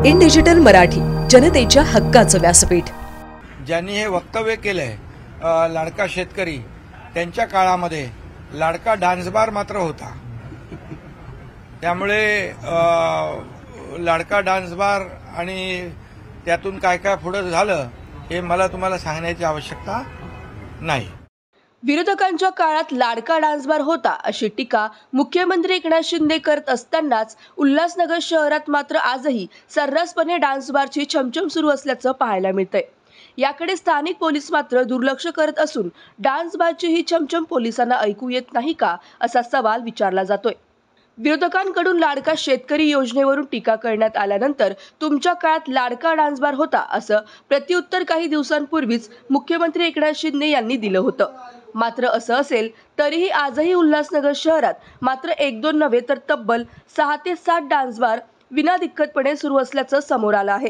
In digital Marathi, जनतेच्या हक्काचं व्यासपीठ। ज्यांनी हे वक्तव्य केलंय लाडका शेतकरी, त्यांच्या काळामध्ये लाडका डान्स बार मात्र होता। त्यामुळे लाडका डान्स बार आणि त्यातून काय काय पुढे झालं हे मला तुम्हाला सांगण्याची आवश्यकता नाही। विरोधकांच्या काळात लाडका डान्स बार होता अशी टीका मुख्यमंत्री एकनाथ शिंदे करत असतानाच उल्हासनगर शहरात मात्र आजही सर्रासपणे डान्स बारची छमछम सुरू असल्याचं पाहायला मिळतंय। याकडे स्थानिक पोलीस मात्र दुर्लक्ष करत असून डान्स बारची ही छमछम पोलिसांना ऐकू येत नाही का असा सवाल विचारला जातोय। विरोधकांकडून लाडका शेतकरी योजनेवरून टीका करण्यात आल्यानंतर तुमच्या काळात लाडका डान्स बार होता असं प्रत्युत्तर काही दिवसांपूर्वीच मुख्यमंत्री एकनाथ शिंदे यांनी दिलं होतं। मात्र असं असेल तरीही आजही उल्हासनगर शहरात मात्र एक दोन नव्हे तर तब्बल 6 ते 7 डान्स बार विनादिक्कतपणे सुरू असल्याचं समोर आलं आहे।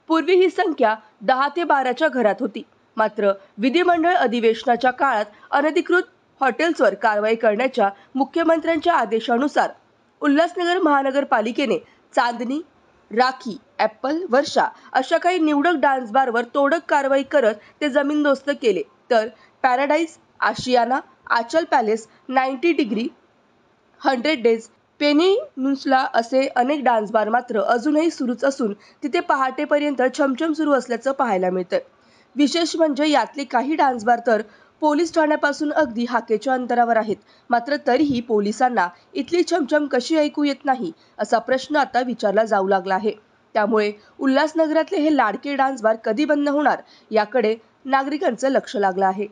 पूर्वी ही संख्या 10 ते 12च्या घरात होती। मात्र विधिमंडळ अधिवेशनाच्या काळात अनधिकृत हॉटेल्सवर कारवाई करण्याच्या मुख्यमंत्र्यांच्या आदेशानुसार उल्हासनगर महानगरपालिकेने चांदनी, राखी, ॲपल, वर्षा अशा काही निवडक डान्स बारवर तोडक कारवाई करत ते जमीनदोस्त केले, तर पॅराडाईज, आशियाना, आचल पॅलेस, 90 डिग्री, 100 डेज, पेनिन्सुला असे अनेक डान्स बार मात्र अजूनही सुरूच असून तिथे पहाटेपर्यंत छमछम सुरू असल्याचं पाहायला मिळतंय। विशेष म्हणजे यातले काही डान्स बार तर पोलीस ठाण्यापासून अगदी हाकेच्या अंतरावर आहेत। मात्र तरीही पोलिसांना इथली छमछम कशी ऐकू येत नाही असा प्रश्न आता विचारला जाऊ लागला आहे। त्यामुळे उल्हासनगरातले हे लाडके डान्स बार कधी बंद होणार याकडे नागरिकांचं लक्ष लागलं आहे।